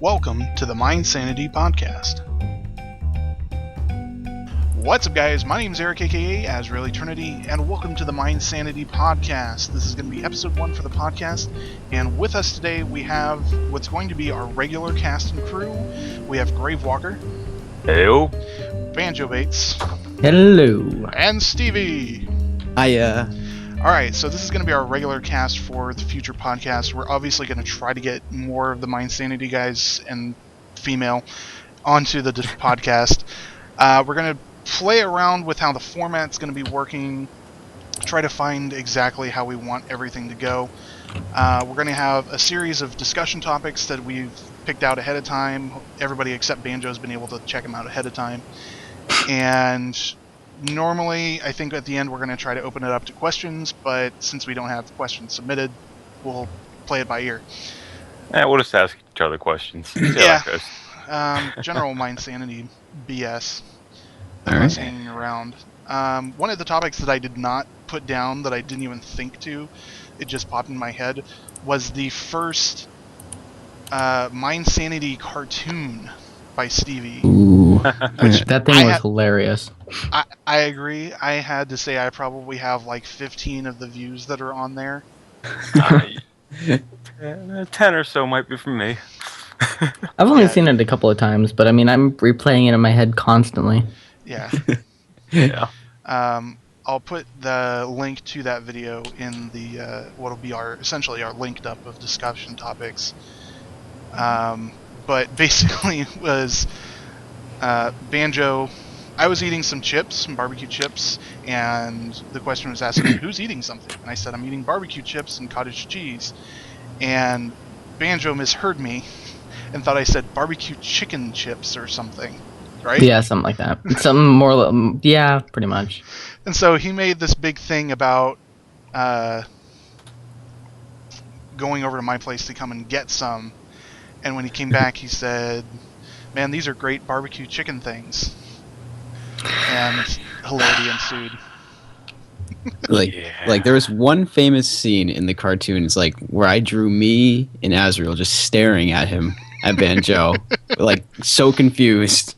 Welcome to the MineSanity podcast. What's up, guys? My name is Eric, aka Azrael Eternity, and welcome to the MineSanity podcast. This is going to be episode 1 for the podcast, and with us today we have what's going to be our regular cast and crew. We have Gravewalker. Hello. Banjo Bates. Hello. And Stevee. Hiya. Alright, so this is going to be our regular cast for the future podcast. We're obviously going to try to get more of the MineSanity guys and female onto the podcast. We're going to play around with how the format's going to be working, try to find exactly how we want everything to go. We're going to have a series of discussion topics that we've picked out ahead of time. Everybody except Banjo has been able to check them out ahead of time. And normally, I think at the end we're going to try to open it up to questions, but since we don't have questions submitted, we'll play it by ear. We'll just ask each other questions. Yeah. General MineSanity BS. Alright. Hanging around. One of the topics that I did not put down, that I didn't even think to, it just popped in my head, was the first MineSanity cartoon by Stevee. Ooh, that thing was hilarious. I agree. I had to say I probably have like 15 of the views that are on there. 10 or so might be from me. I've only seen it a couple of times, but I mean, I'm replaying it in my head constantly. Yeah. Yeah. I'll put the link to that video in the what'll be essentially our linked up of discussion topics. But basically it was Banjo. I was eating some barbecue chips, and the question was asking me, who's eating something? And I said, I'm eating barbecue chips and cottage cheese. And Banjo misheard me and thought I said barbecue chicken chips or something, right? Yeah, something like that. Something more, yeah, pretty much. And so he made this big thing about going over to my place to come and get some. And when he came back, he said, man, these are great barbecue chicken things. And hilarity ensued. Like there was one famous scene in the cartoon, it's like where I drew me and Azrael just staring at him, at Banjo, like so confused.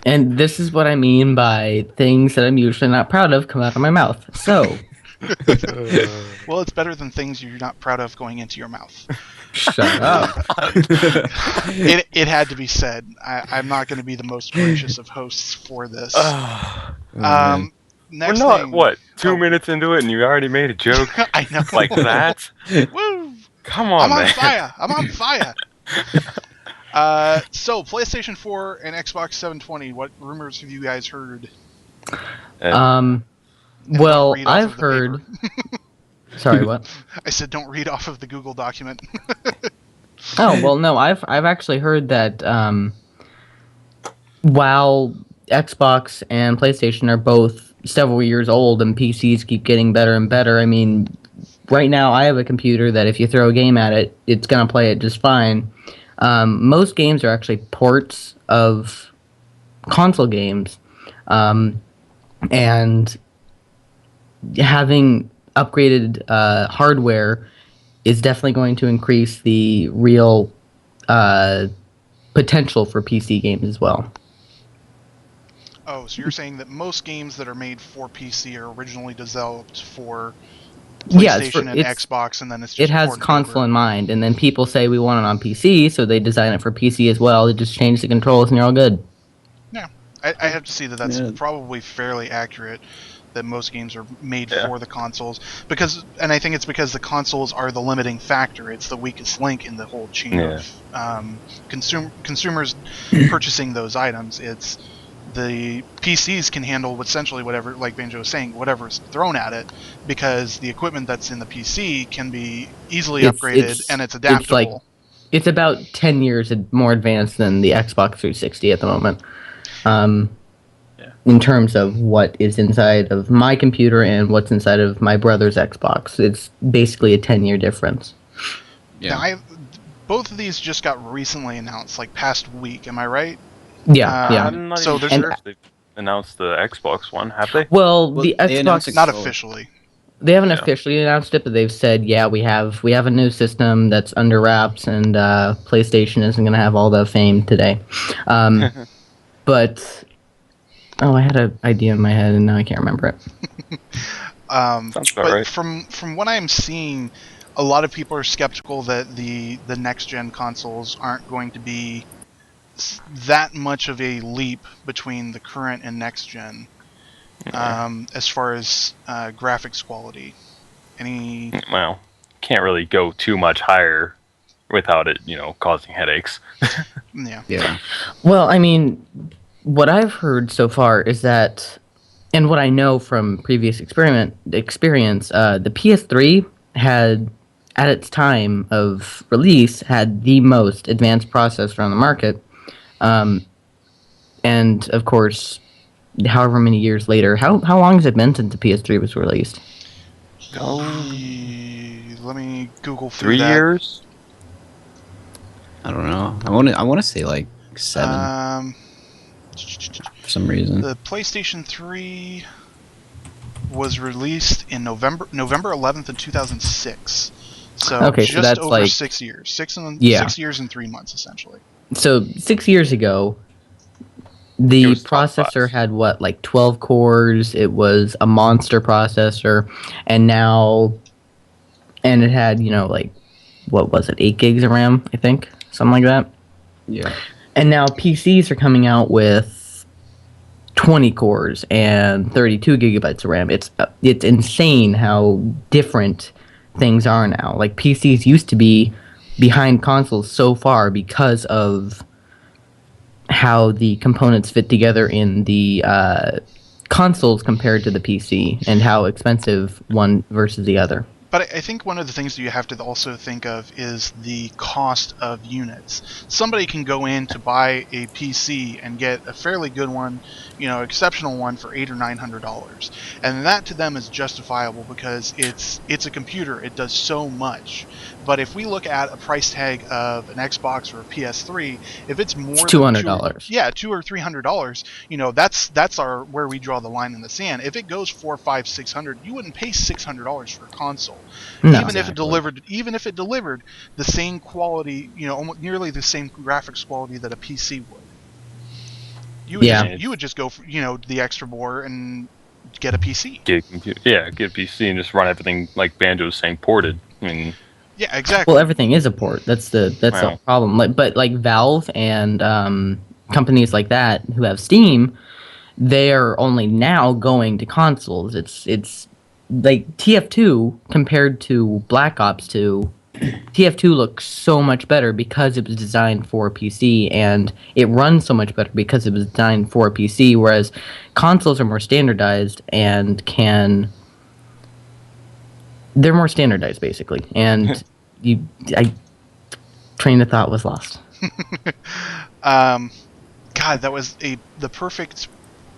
And this is what I mean by things that I'm usually not proud of come out of my mouth. So. Well, it's better than things you're not proud of going into your mouth. Shut up. It had to be said. I'm not going to be the most gracious of hosts for this. Next We're not, thing, what, 2 minutes into it and you already made a joke? I know. Like that? Woo! Come on, man. I'm on fire! So, PlayStation 4 and Xbox 720, what rumors have you guys heard? Well, I've heard... Sorry, what? I said don't read off of the Google document. Oh, well, no, I've actually heard that while Xbox and PlayStation are both several years old and PCs keep getting better and better, I mean, right now I have a computer that if you throw a game at it, it's going to play it just fine. Most games are actually ports of console games, and having upgraded hardware is definitely going to increase the real potential for PC games as well. Oh, so you're saying that most games that are made for PC are originally developed for PlayStation and Xbox, and then it's just it has console in mind, and then people say we want it on PC, so they design it for PC as well. They just change the controls, and you're all good. Yeah, I have to see that that's probably fairly accurate. That most games are made for the consoles, and I think it's because the consoles are the limiting factor. It's the weakest link in the whole chain of consumers purchasing those items. It's the PCs can handle essentially whatever, like Banjo was saying, whatever's thrown at it, because the equipment that's in the PC can be easily upgraded and it's adaptable. It's about 10 years more advanced than the Xbox 360 at the moment. In terms of what is inside of my computer and what's inside of my brother's Xbox. It's basically a 10-year difference. Yeah. Now, both of these just got recently announced, like past week, am I right? Yeah, yeah. I'm not even sure if they announced the Xbox one, have they? Well, the Xbox... Not officially. They haven't officially announced it, but they've said, yeah, we have a new system that's under wraps, and PlayStation isn't going to have all the fame today. But I had an idea in my head, and now I can't remember it. Sounds about but right. from what I'm seeing, a lot of people are skeptical that the next gen consoles aren't going to be that much of a leap between the current and next gen. As far as graphics quality. Well, can't really go too much higher without it, causing headaches. Yeah. Well, I mean, what I've heard so far is that, and what I know from previous experience, the PS3 had, at its time of release, had the most advanced processor on the market. And, of course, however many years later, how long has it been since the PS3 was released? Let me Google through 3 that. years? I don't know. I want to say like 7 for some reason. The PlayStation 3 was released in November 11th in 2006. So Okay, just so that's over like 6 years. 6 years and 3 months essentially. So 6 years ago, the was top processor class. had what, like 12 cores. It was a monster processor, and it had, like, what was it, 8 gigs of RAM, I think, something like that. Yeah. And now PCs are coming out with 20 cores and 32 gigabytes of RAM. It's insane how different things are now. Like, PCs used to be behind consoles so far because of how the components fit together in the consoles compared to the PC, and how expensive one versus the other. But I think one of the things that you have to also think of is the cost of units. Somebody can go in to buy a PC and get a fairly good one, exceptional one for $800 or $900, and that to them is justifiable because it's a computer. It does so much. But if we look at a price tag of an Xbox or a PS3, if it's more than $200. $200 or $300, that's where we draw the line in the sand. If it goes $400, $500, $600, you wouldn't pay $600 for a console. No. Even if it delivered the same quality, almost nearly the same graphics quality that a PC would. You would just go for, the extra more and get a PC. Get a PC and just run everything like Banjo was saying, ported. I mean, yeah, exactly. Well, everything is a port. That's the problem. But Valve and companies like that who have Steam, they are only now going to consoles. It's like TF2 compared to Black Ops 2. TF2 looks so much better because it was designed for a PC, and it runs so much better because it was designed for a PC, whereas consoles are more standardized and they're more standardized, basically. And train of thought was lost. God, that was the perfect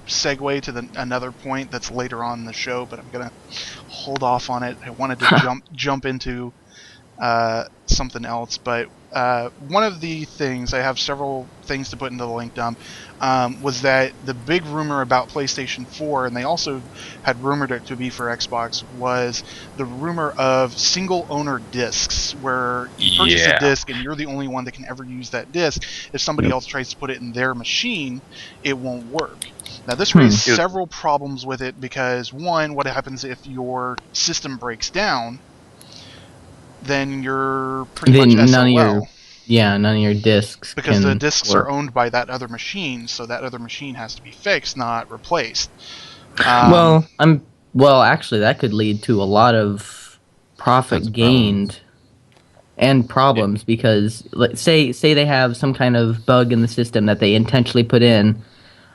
segue to another point that's later on in the show, but I'm gonna hold off on it. I wanted to jump into something else, but one of the things, I have several things to put into the link dump, was that the big rumor about PlayStation 4, and they also had rumored it to be for Xbox, was the rumor of single owner discs, where you purchase a disc and you're the only one that can ever use that disc. If somebody else tries to put it in their machine, it won't work. Now, this raised several problems with it because, one, what happens if your system breaks down? Then you're pretty much SOL. None of your discs. Because the discs are owned by that other machine, so that other machine has to be fixed, not replaced. Actually, that could lead to a lot of profit gained and problems because, say they have some kind of bug in the system that they intentionally put in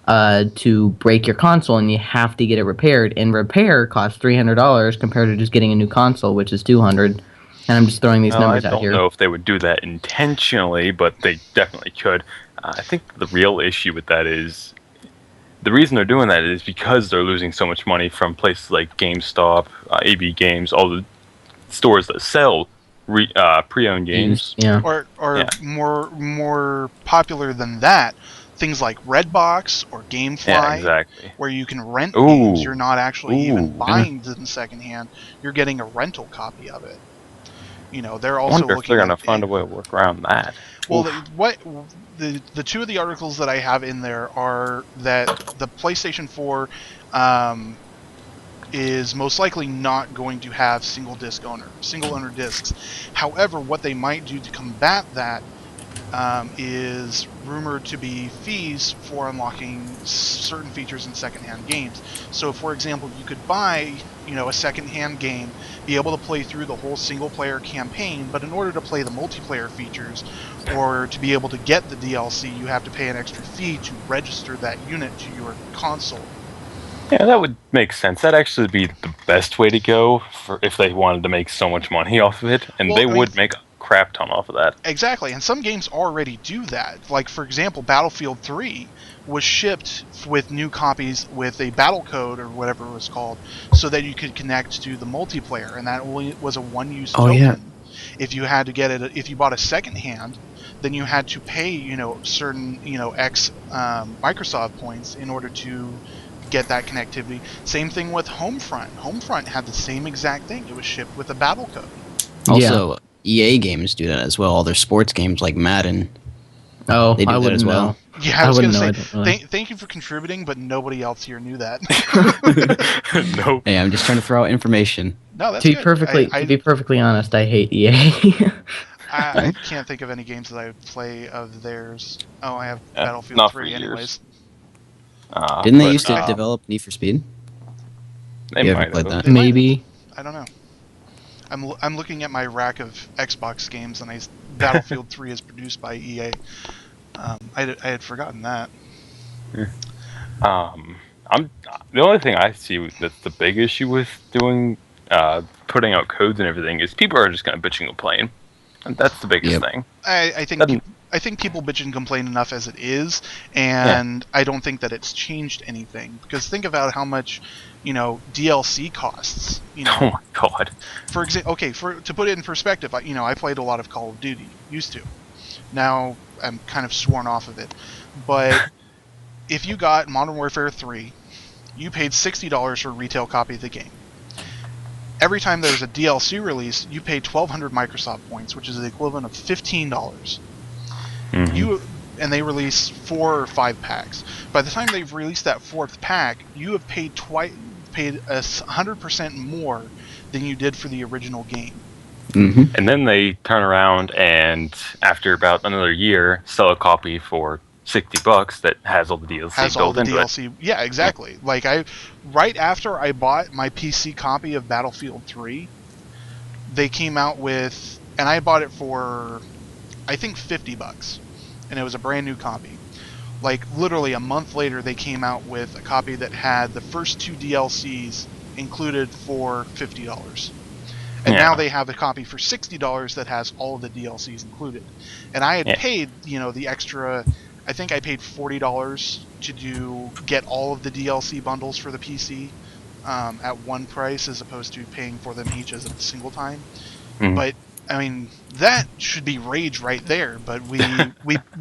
to break your console, and you have to get it repaired. And repair costs $300 compared to just getting a new console, which is $200. And I'm just throwing these numbers out here. I don't know if they would do that intentionally, but they definitely could. I think the real issue with that is, the reason they're doing that is because they're losing so much money from places like GameStop, AB Games, all the stores that sell pre-owned games. Yeah. Or more popular than that, things like Redbox or GameFly, Yeah, exactly. where you can rent Ooh. games. You're not actually Ooh. even buying them secondhand. You're getting a rental copy of it. You know, they're I also wonder if looking they're gonna at find a way to work around that. well, Oof. the two of the articles that I have in there are that the PlayStation 4 is most likely not going to have single owner discs. However, what they might do to combat that is rumored to be fees for unlocking certain features in secondhand games. So, for example, you could buy, a secondhand game, be able to play through the whole single-player campaign, but in order to play the multiplayer features, or to be able to get the DLC, you have to pay an extra fee to register that unit to your console. Yeah, that would make sense. That'd actually be the best way to go for if they wanted to make so much money off of it, and they would make a crap ton off of that. Exactly, and some games already do that. Like, for example, Battlefield 3 was shipped with new copies with a battle code or whatever it was called, so that you could connect to the multiplayer, and that only was a one-use token. Yeah. If you had to get it, if you bought a second hand, then you had to pay, certain, X Microsoft points in order to get that connectivity. Same thing with Homefront. Homefront had the same exact thing. It was shipped with a battle code. Also, EA games do that as well. All their sports games like Madden. Oh, they do that as well. Yeah, I was going to say, really. thank you for contributing, but nobody else here knew that. Nope. Hey, I'm just trying to throw out information. No, that's to be good. to be perfectly honest, I hate EA. I can't think of any games that I play of theirs. Oh, I have Battlefield not 3 for years. anyways. Didn't they used to develop Need for Speed? They You might ever played have. that? Maybe. I don't know. I'm looking at my rack of Xbox games, and Battlefield 3 is produced by EA. I had forgotten that. The only thing I see that's the big issue with doing putting out codes and everything is people are just going to bitch and complain, and that's the biggest thing. I think people bitch and complain enough as it is, and I don't think that it's changed anything, because think about how much DLC costs. Oh my god. For example, to put it in perspective, I played a lot of Call of Duty, used to. Now I'm kind of sworn off of it, but if you got Modern Warfare 3, you paid $60 for a retail copy of the game. Every time there was a DLC release, you paid 1,200 Microsoft points, which is the equivalent of $15. Mm-hmm. And they release 4 or 5 packs. By the time they've released that 4th pack, you have paid 100% more than you did for the original game. Mm-hmm. And then they turn around and, after about another year, sell a copy for $60 that has all the DLC built into it. Yeah, exactly. Like right after I bought my PC copy of Battlefield 3, they came out with, and I bought it for, I think $50, and it was a brand new copy. Like literally a month later, they came out with a copy that had the first 2 DLCs included for $50. And now they have a copy for $60 that has all of the DLCs included. And I had paid, the extra. I think I paid $40 to get all of the DLC bundles for the PC at one price, as opposed to paying for them each as a single time. Mm-hmm. But I mean, that should be rage right there. But we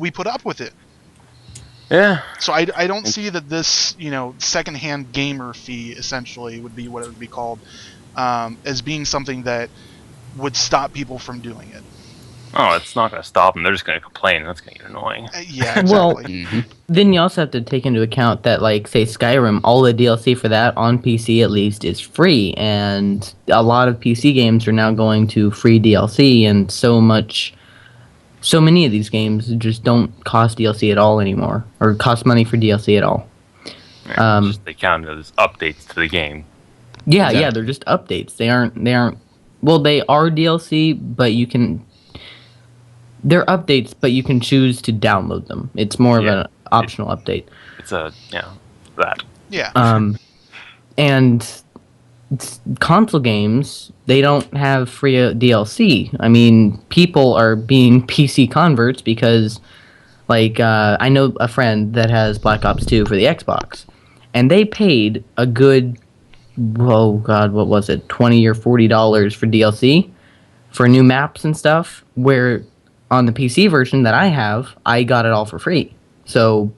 put up with it. Yeah. So I don't see that this secondhand gamer fee essentially would be what it would be called, as being something that would stop people from doing it. Oh, it's not going to stop them. They're just going to complain, and that's going to get annoying. Yeah, exactly. Well, then you also have to take into account that, like, say, Skyrim, all the DLC for that, on PC at least, is free, and a lot of PC games are now going to free DLC, and so many of these games just don't cost DLC at all anymore, or cost money for DLC at all. Yeah, they count it as updates to the game. Yeah, exactly. Yeah, they're just updates. They aren't. Well, they are DLC, but you can. They're updates, but you can choose to download them. It's more of an optional update. It's that. Yeah. And console games, they don't have free DLC. I mean, people are being PC converts because, like, I know a friend that has Black Ops 2 for the Xbox, and they paid a good, oh god, what was it, $20 or $40 for DLC for new maps and stuff, where on the PC version that I have, I got it all for free. So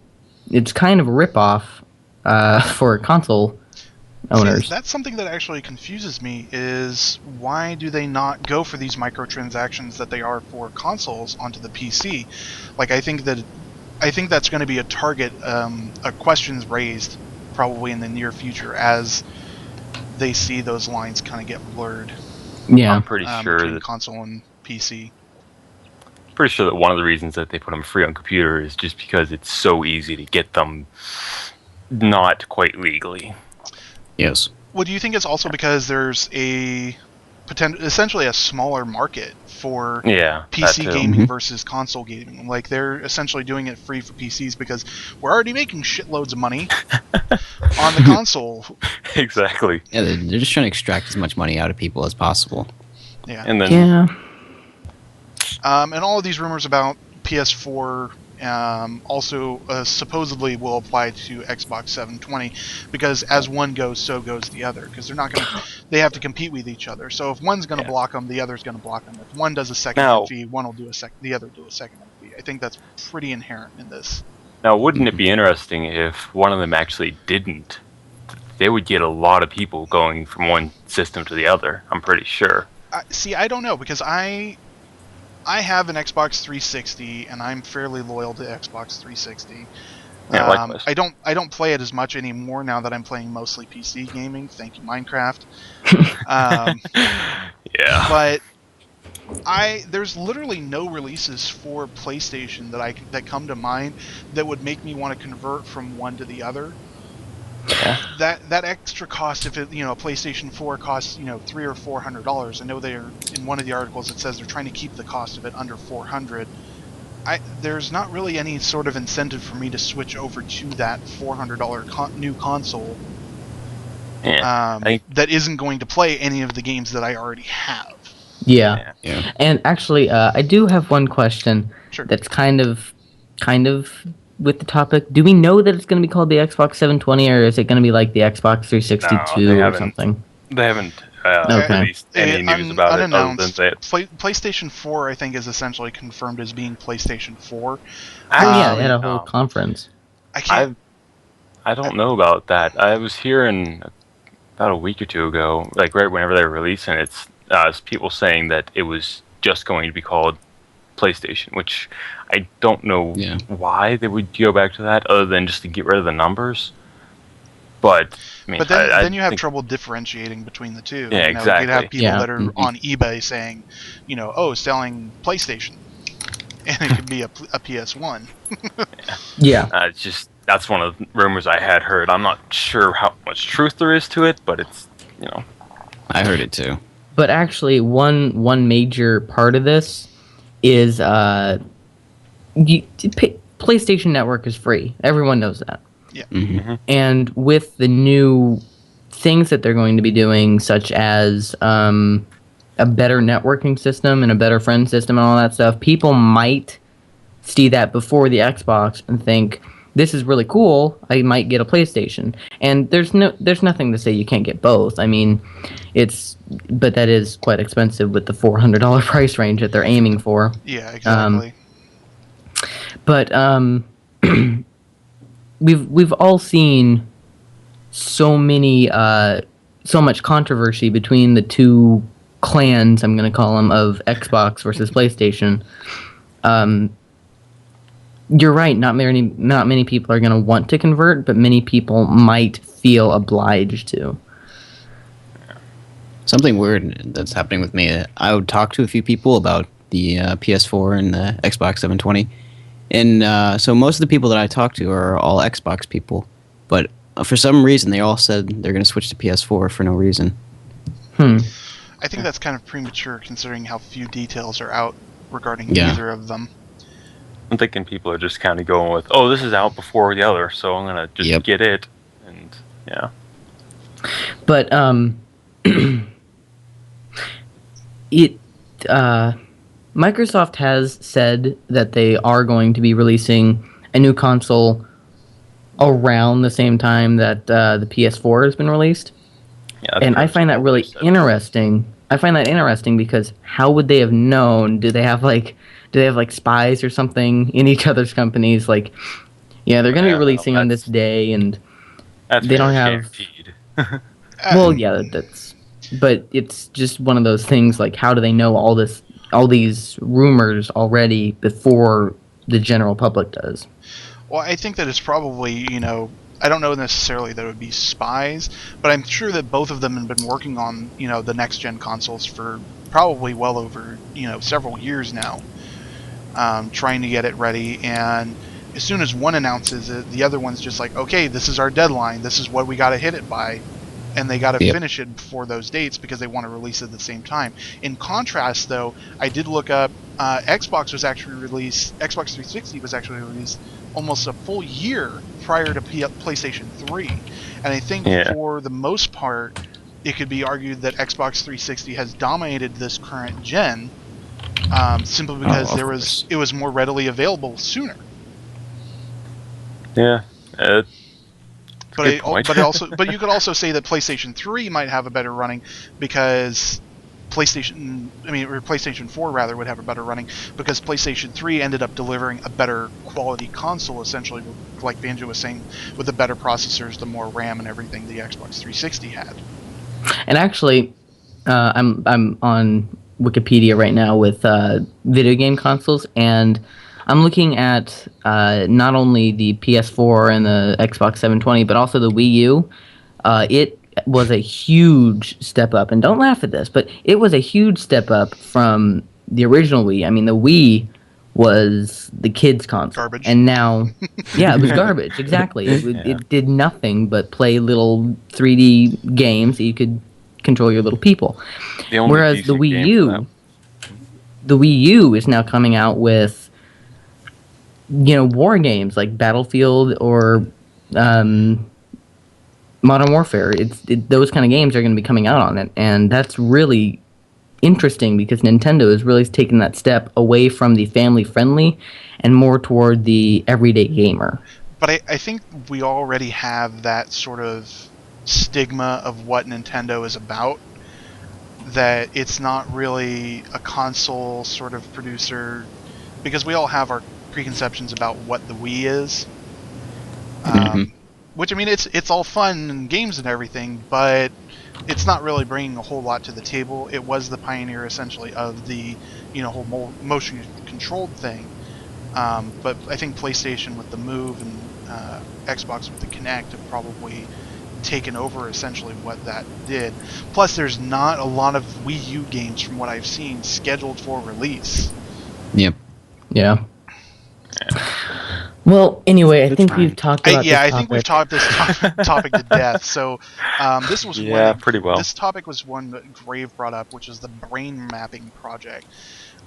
it's kind of a ripoff for console owners. See, that's something that actually confuses me, is why do they not go for these microtransactions that they are for consoles onto the PC? Like, I think that's going to be a target, questions raised probably in the near future as they see those lines kind of get blurred. Yeah, I'm pretty sure between that console and PC. one of the reasons that they put them free on computer is just because it's so easy to get them not quite legally. Yes. Well, do you think it's also because there's essentially a smaller market for PC gaming versus console gaming? Like, they're essentially doing it free for PCs because we're already making shitloads of money on the console. Exactly. Yeah, they're just trying to extract as much money out of people as possible. Yeah. And then and all of these rumors about PS4 also supposedly will apply to Xbox 720, because as one goes, so goes the other. Because they're not going to, they have to compete with each other. So if one's going to block them, the other's going to block them. If one does a second fee, one will do the other do a second fee. I think that's pretty inherent in this. Now, wouldn't it be interesting if one of them actually didn't? They would get a lot of people going from one system to the other, I'm pretty sure. See, I don't know, because I have an Xbox 360, and I'm fairly loyal to Xbox 360. Yeah, likewise. I don't play it as much anymore now that I'm playing mostly PC gaming. Thank you, Minecraft. Yeah. But there's literally no releases for PlayStation that come to mind that would make me want to convert from one to the other. Yeah. That extra cost, if it, a PlayStation 4 costs $300 or $400. I know they're, in one of the articles it says they're trying to keep the cost of it under $400. There's not really any sort of incentive for me to switch over to that $400 new console. Yeah. That isn't going to play any of the games that I already have. Yeah. And actually, I do have one question. Sure. That's kind of with the topic. Do we know that it's going to be called the Xbox 720, or is it going to be like the Xbox 362 or something? They haven't Okay. released any news about it other than that. PlayStation 4, I think, is essentially confirmed as being PlayStation 4. Yeah, they had a whole conference. I don't know about that. I was hearing about a week or two ago, like right whenever they were releasing it, it's people saying that it was just going to be called PlayStation, which I don't know why they would go back to that other than just to get rid of the numbers. But I mean, but then you have trouble differentiating between the two. Yeah, exactly. You'd have people that are on eBay saying, selling PlayStation, and it could be a PS1. That's one of the rumors I had heard. I'm not sure how much truth there is to it, but it's I heard it too. But actually, one major part of this is PlayStation Network is free. Everyone knows that. Yeah. Mm-hmm. And with the new things that they're going to be doing, such as a better networking system and a better friend system and all that stuff, people might see that before the Xbox and think, this is really cool, I might get a PlayStation. And there's nothing to say you can't get both. I mean, but that is quite expensive with the $400 price range that they're aiming for. Yeah, exactly. But we've all seen so much controversy between the two clans, I'm going to call them, of Xbox versus PlayStation. You're right. Not many people are going to want to convert, but many people might feel obliged to. Something weird that's happening with me. I would talk to a few people about the PS4 and the Xbox 720, and so most of the people that I talk to are all Xbox people, but for some reason they all said they're going to switch to PS4 for no reason. I think that's kind of premature considering how few details are out regarding either of them. I'm thinking people are just kind of going with, oh, this is out before the other, so I'm going to just get it. And, yeah. But, Microsoft has said that they are going to be releasing a new console around the same time that the PS4 has been released. Yeah, and I find that really interesting. I find that interesting because how would they have known? Do they have like spies or something in each other's companies? Like, Yeah, they're going to be Yeah, releasing on this day, and that's they don't pretty have. much guaranteed. Well, yeah, that's. But it's just one of those things. Like, how do they know all these rumors already before the general public does? Well, I think that it's probably, I don't know necessarily that it would be spies, but I'm sure that both of them have been working on, the next gen consoles for probably well over, several years now, trying to get it ready. And as soon as one announces it, the other one's just like, okay, this is our deadline. This is what we got to hit it by. And they got to finish it before those dates because they want to release it at the same time. In contrast, though, I did look up, Xbox 360 was actually released almost a full year prior to PlayStation 3. And I think for the most part, it could be argued that Xbox 360 has dominated this current gen, simply because it was more readily available sooner. Yeah. But you could also say that PlayStation 3 might have a better running because PlayStation 4 rather would have a better running because PlayStation 3 ended up delivering a better quality console, essentially, like Banjo was saying, with the better processors, the more RAM and everything the Xbox 360 had. And actually, I'm on Wikipedia right now with video game consoles, and I'm looking at not only the PS4 and the Xbox 720, but also the Wii U. It was a huge step up, and don't laugh at this, but it was a huge step up from the original Wii. I mean, the Wii was the kids' console, garbage, and now, yeah, it was garbage. Exactly, it did nothing but play little 3D games that you could control your little people. Whereas the Wii U is now coming out with war games like Battlefield or Modern Warfare. Those kind of games are going to be coming out on it, and that's really interesting because Nintendo is really taking that step away from the family-friendly and more toward the everyday gamer. But I think we already have that sort of stigma of what Nintendo is about, that it's not really a console sort of producer, because we all have our preconceptions about what the Wii is. Which, I mean, it's all fun and games and everything, but it's not really bringing a whole lot to the table. It was the pioneer, essentially, of the whole motion-controlled thing. But I think PlayStation with the Move and Xbox with the Kinect have probably taken over, essentially, what that did. Plus, there's not a lot of Wii U games, from what I've seen, scheduled for release. Yep. Yeah. Well, anyway, I think we've talked about this topic. I think we've talked this topic to death. So this was pretty well. This topic was one that Grave brought up, which is the brain mapping project.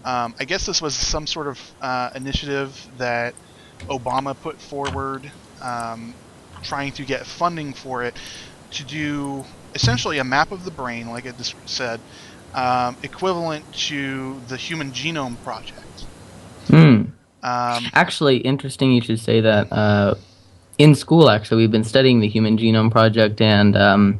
I guess this was some sort of initiative that Obama put forward, trying to get funding for it to do essentially a map of the brain, like it just said, equivalent to the Human Genome Project. Actually, interesting you should say that. In school, actually, we've been studying the Human Genome Project, and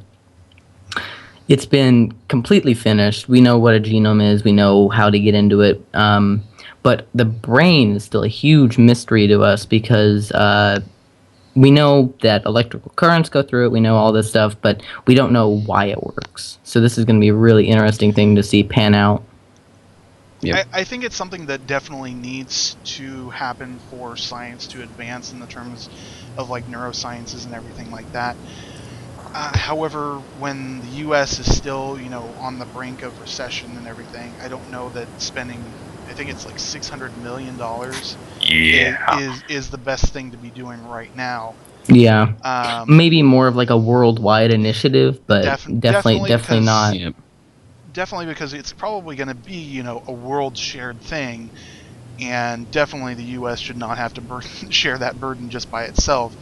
it's been completely finished. We know what a genome is. We know how to get into it. But the brain is still a huge mystery to us because we know that electrical currents go through it. We know all this stuff, but we don't know why it works. So this is going to be a really interesting thing to see pan out. Yep. I think it's something that definitely needs to happen for science to advance in the terms of like neurosciences and everything like that. However, when the U.S. is still, on the brink of recession and everything, I don't know that spending, I think it's like $600 million is the best thing to be doing right now. Yeah. Maybe more of like a worldwide initiative, but definitely not. Yep. Definitely because it's probably going to be, a world shared thing, and definitely the U.S. should not have to share that burden just by itself.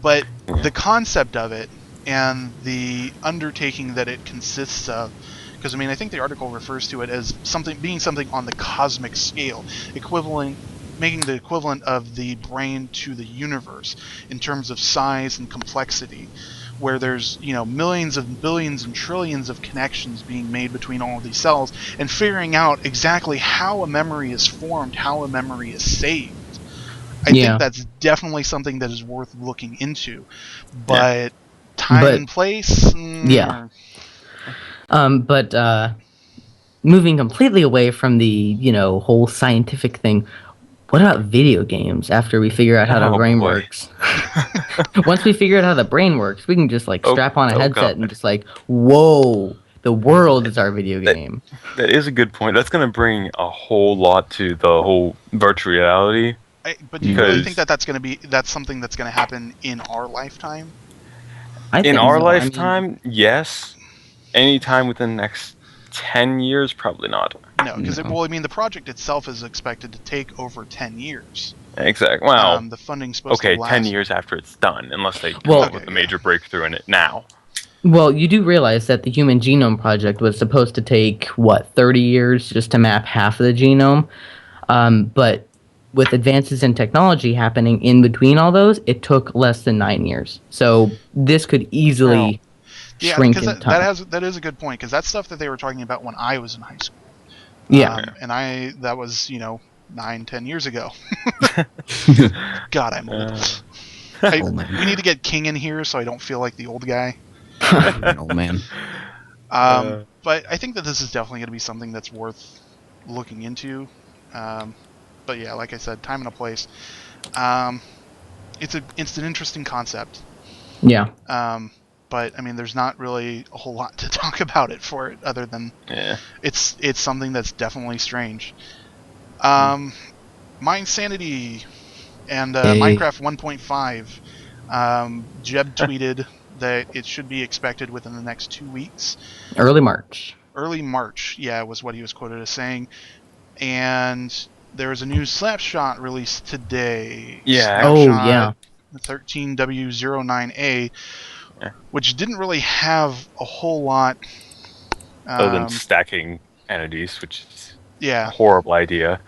But the concept of it and the undertaking that it consists of, because I think the article refers to it as being something on the cosmic scale, making the equivalent of the brain to the universe in terms of size and complexity, where there's millions of billions and trillions of connections being made between all of these cells, and figuring out exactly how a memory is formed, how a memory is saved. I Yeah. think that's definitely something that is worth looking into. But time But- and place? Yeah. But moving completely away from the, whole scientific thing, what about video games after we figure out how the Oh, brain boy. works? Once we figure out how the brain works, we can just strap on a headset God. and just whoa, the world is our video game. That is a good point. That's going to bring a whole lot to the whole virtual reality. But do you really Because- think that's something that's going to happen in our lifetime? I In think our so. I mean, lifetime, yes. Anytime within the next 10 years, probably not. No, because No. the project itself is expected to take over 10 years. Exactly. Well, The funding's supposed okay, to last. 10 years after it's done, unless they come Well- up with a major breakthrough in it now. Well, you do realize that the Human Genome Project was supposed to take, 30 years just to map half of the genome? But with advances in technology happening in between all those, it took less than 9 years. So this could easily Yeah, shrink because in time. that is a good point, because that's stuff that they were talking about when I was in high school. Yeah. And that was 9-10 years ago. God, I'm old. Old man. We need to get King in here so I don't feel like the old guy. Old man. But I think that this is definitely going to be something that's worth looking into. But yeah, like I said, time and a place. It's an interesting concept. Yeah. But I mean, there's not really a whole lot to talk about it for it, other than Yeah. it's something that's definitely strange. MineSanity and Minecraft 1.5. Jeb tweeted that it should be expected within the next 2 weeks. Early March. Early March, yeah, was what he was quoted as saying. And there was a new snapshot released today. Yeah. Oh, Snapshot yeah. 13W09A, Yeah. which didn't really have a whole lot. Other than stacking entities, which is Yeah. a horrible idea.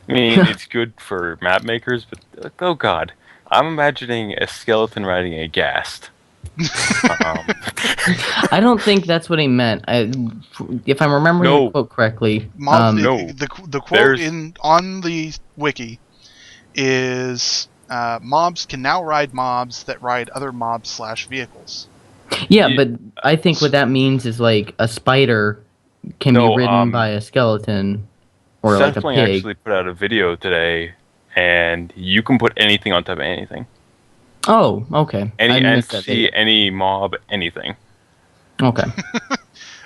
I mean, it's good for map makers, but oh god. I'm imagining a skeleton riding a ghast. I don't think that's what he meant. If I'm remembering No. the quote correctly, No. The quote There's- on the wiki is mobs can now ride mobs that ride other mobs / vehicles. yeah, Yeah. but I think what that means is a spider can No, be ridden by a skeleton or Seth a Bling pig. actually put out a video today, and you can put anything on top of anything. Oh, okay. Any I missed that NPC, video. any mob, anything. Okay.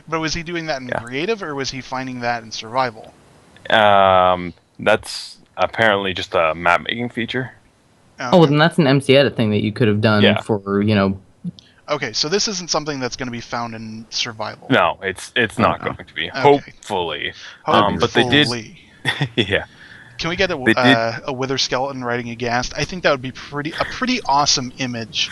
But was he doing that in Yeah. creative, or was he finding that in survival? That's apparently just a map making feature. Oh, well, then that's an MC Edit thing that you could have done Yeah. for, Okay, so this isn't something that's going to be found in survival. No, it's not no. going to be. Okay. Hopefully. But they did. Hopefully. Yeah. Can we get They did- a wither skeleton riding a ghast? I think that would be a pretty awesome image.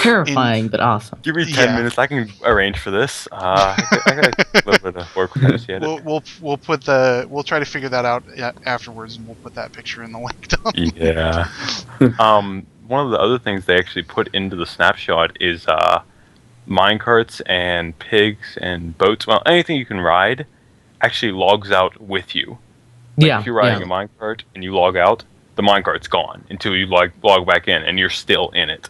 terrifying but awesome. Give me 10 Yeah. minutes. I can arrange for this. I got a little bit of work with MC Edit. We'll try to figure that out afterwards, and we'll put that picture in the link dump. Yeah. One of the other things they actually put into the snapshot is minecarts and pigs and boats. Well, anything you can ride actually logs out with you. Yeah. If you're riding a minecart and you log out, the minecart's gone until you log back in, and you're still in it.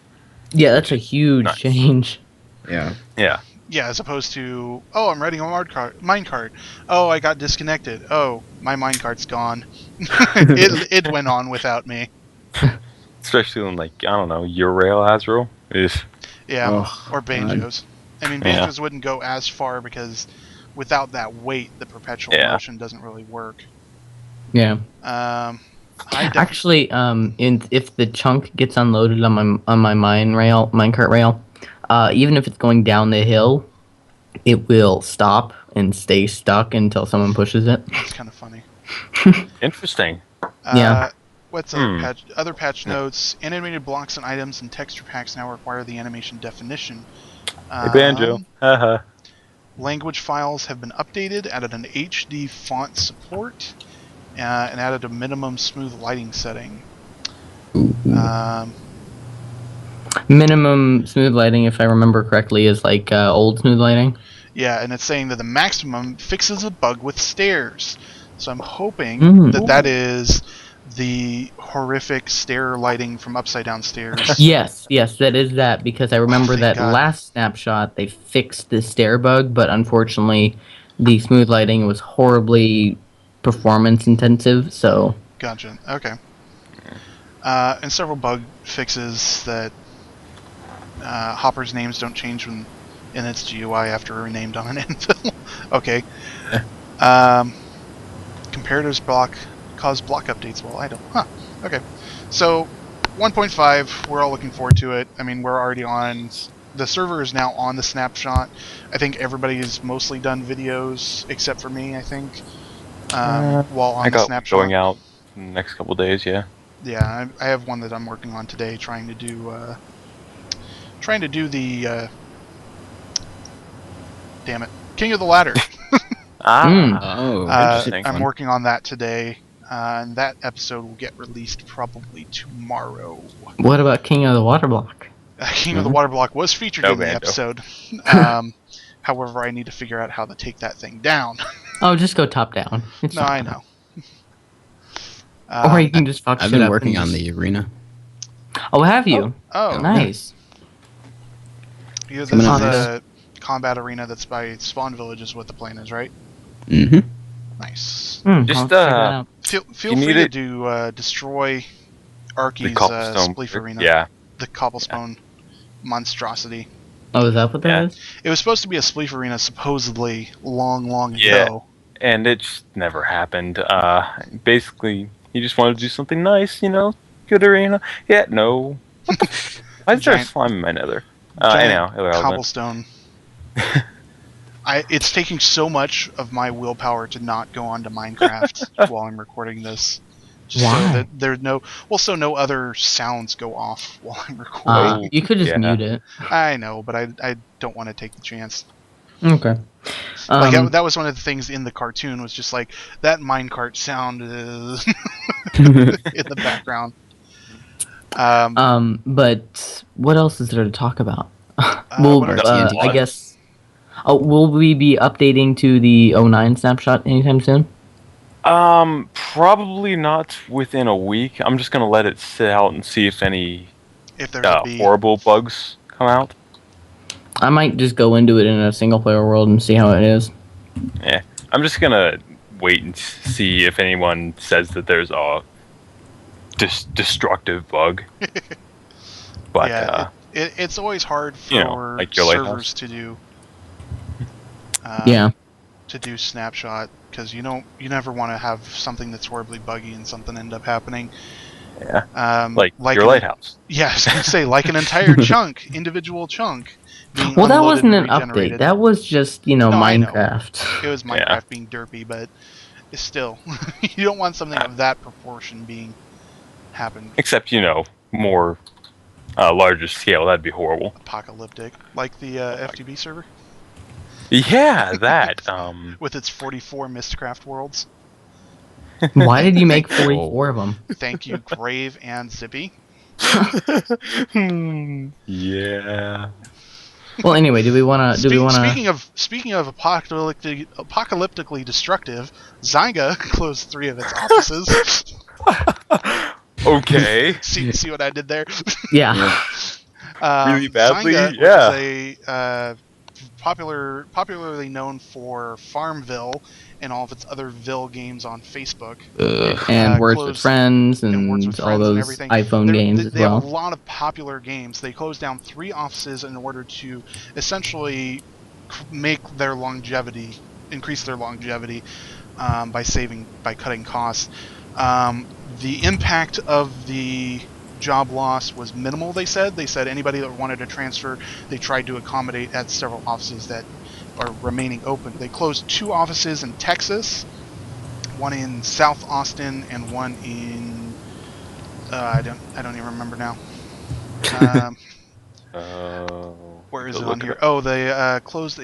Yeah, that's a huge Nice. change. Yeah. Yeah. Yeah, as opposed to, oh, I'm riding a minecart. Oh, I got disconnected. Oh, my minecart's gone. it went on without me. Especially when, like, I don't know, your rail Azrael is. Yeah, Oh, or banjos. I mean, Yeah. banjos wouldn't go as far because without that weight, the perpetual Yeah. motion doesn't really work. Yeah. Actually, Actually, if the chunk gets unloaded on my minecart rail, even if it's going down the hill, it will stop and stay stuck until someone pushes it. it's kind of funny. Interesting. Yeah. What's other patch notes? Animated blocks and items and texture packs now require the animation definition. Hey, Banjo. Haha. Language files have been updated, added an HD font support, and added a minimum smooth lighting setting. Minimum smooth lighting, if I remember correctly, is old smooth lighting. Yeah, and it's saying that the maximum fixes a bug with stairs. So I'm hoping that is the horrific stair lighting from upside down stairs. Yes, that is that, because I remember thank that God. last snapshot they fixed the stair bug, but unfortunately the smooth lighting was horribly performance intensive, so Gotcha. Okay. And several bug fixes that Hopper's names don't change in its GUI after we're named on an anvil. Okay. Comparatives cause block updates while idle. Huh. Okay. So 1.5, we're all looking forward to it. I mean, we're already on. The server is now on the snapshot. I think everybody's mostly done videos except for me, I think. While on I the got snapshot. going out in the next couple days, yeah. Yeah, I have one that I'm working on today, trying to do the damn it, King of the Ladder. Oh, interesting. I'm working on that today, and that episode will get released probably tomorrow. what about King of the Water Block? King of the Water Block was featured No in the bando. episode. However, I need to figure out how to take that thing down. Oh, just go top down. It's No, fine. I know. Or you can just fuck I've shit been up working and on just- the arena. Oh, have you? Oh, Nice. yeah, this Coming is up the combat arena that's by Spawn Village is what the plan is, right? Mm-hmm. Nice. Just, I'll check that out. Feel You need free to it- do destroy The Arky's cobblestone. Spleef arena. Yeah. The cobblestone monstrosity. Oh, is that what that is? It was supposed to be a Spleef arena supposedly long Yeah. ago. And it just never happened. Basically, he just wanted to do something nice, good arena. Yeah, no. Why is there a Giant- slime in my nether? Giant Anyhow, irrelevant. cobblestone. It's taking so much of my willpower to not go on to Minecraft while I'm recording this. Just Why? so that there's so no other sounds go off while I'm recording. You could just Yeah. mute it. I know, but I don't want to take the chance. Okay. Like that was one of the things in the cartoon was just like that minecart sound is in the background. But what else is there to talk about? What are TNT? I guess. Oh, will we be updating to the 09 snapshot anytime soon? Probably not within a week. I'm just gonna let it sit out and see if any if there's a bee. horrible bugs come out. I might just go into it in a single player world and see how it is. Yeah, I'm just gonna wait and see if anyone says that there's a destructive bug. But Yeah, it's always hard for like your servers lighthouse. to do. Yeah. To do snapshot because you never want to have something that's horribly buggy and something end up happening. yeah, like your an- lighthouse. Yeah, I was gonna say like an entire individual chunk. Being Well, that unloaded wasn't and an update. regenerated. That was just, I know. Minecraft. It was Minecraft being derpy, but it's still you don't want something of that proportion being happen Except more larger scale. That'd be horrible. apocalyptic, like the FTB server Yeah, that. with its 44 Mistcraft worlds. Why did you make 44 of them? Thank you, Grave and Zippy. Yeah. Well, anyway, do we want to? Speaking of apocalyptically destructive, Zynga closed 3 of its offices. Okay. see what I did there? Yeah. Really badly? Zynga, Yeah. which is a popularly known for Farmville and all of its other Ville games on Facebook. And Words with closed- Friends and, and Words with all Friends and those everything. iPhone games as They have a well. lot of popular games. They closed down 3 offices in order to essentially increase their longevity by cutting costs. The impact of the job loss was minimal. They said anybody that wanted to transfer, they tried to accommodate at several offices that are remaining open. They closed 2 offices in Texas, one in South Austin and one in I don't even remember now. Where is it on here? Oh, they closed a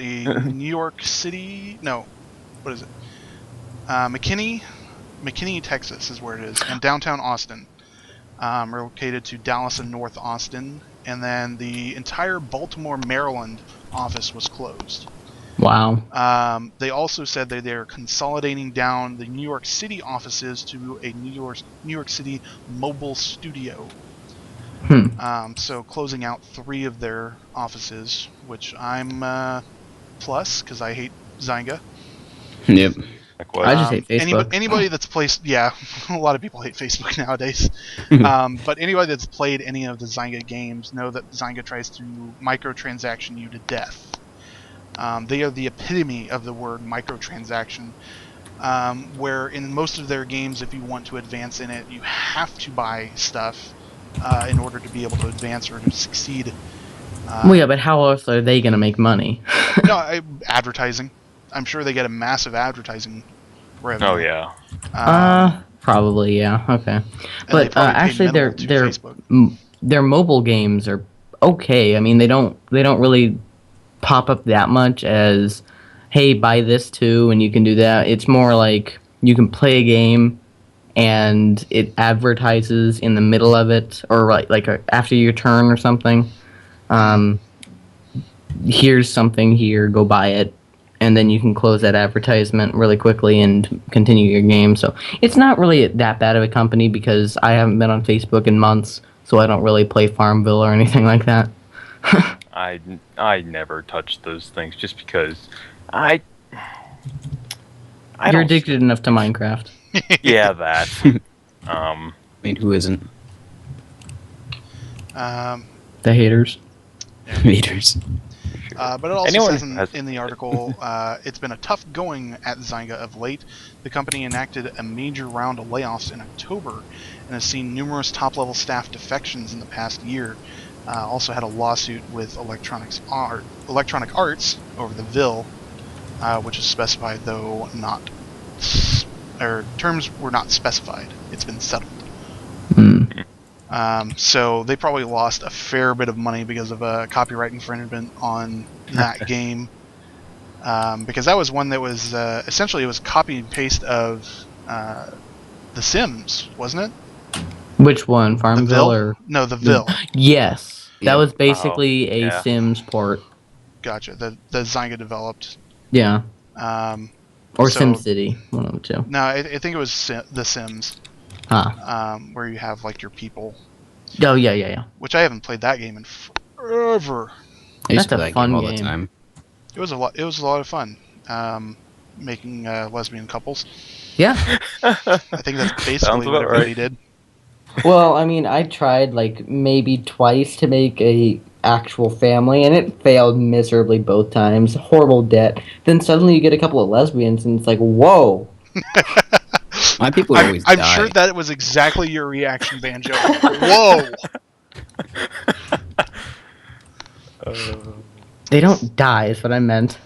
New York City. No, what is it? McKinney, Texas is where it is, and downtown Austin. Relocated to Dallas and North Austin, and then the entire Baltimore, Maryland office was closed. Wow. They also said that they're consolidating down the New York City offices to a New York City mobile studio. So closing out 3 of their offices, which I'm plus because I hate Zynga. Yep. I just hate Facebook. Anybody that's placed, yeah, a lot of people hate Facebook nowadays. But anybody that's played any of the Zynga games know that Zynga tries to microtransaction you to death. They are the epitome of the word microtransaction, where in most of their games, if you want to advance in it, you have to buy stuff in order to be able to advance or to succeed. Well, yeah, but how else are they going to make money? No, advertising. I'm sure they get a massive advertising revenue. Oh yeah. Probably, yeah. Okay. And But actually, their mobile games are okay. I mean, they don't really pop up that much as, hey, buy this too, and you can do that. It's more like you can play a game, and it advertises in the middle of it, or after your turn or something. Here's something here, go buy it, and then you can close that advertisement really quickly and continue your game. So it's not really that bad of a company because I haven't been on Facebook in months, so I don't really play Farmville or anything like that. I never touched those things just because You're addicted enough to Minecraft. Yeah, that. I mean, who isn't? The haters. Haters. But it also says in the article, it's been a tough going at Zynga of late. The company enacted a major round of layoffs in October and has seen numerous top-level staff defections in the past year. Also had a lawsuit with Electronic Arts over the Vil, which is specified though not, or terms were not specified. It's been settled. So they probably lost a fair bit of money because of a copyright infringement on that game. Because that was one that was essentially it was copy and paste of The Sims, wasn't it? Which one, Farmville or no, the Vil? Yes. Yeah. That was basically a Sims port. Gotcha. The Zynga developed. Yeah. Or so, SimCity, one of the two. No, I think it was The Sims. Where you have like your people. Oh yeah. Which I haven't played that game in forever. I used to That's play a fun all the game. time. It was a lot of fun. Making lesbian couples. Yeah. I think that's basically what everybody did. Well, I mean, I tried like maybe twice to make a actual family, and it failed miserably both times. Horrible debt. Then suddenly you get a couple of lesbians, and it's like, whoa. My people always die. I'm sure that was exactly your reaction, Banjo. Whoa! They don't die, is what I meant.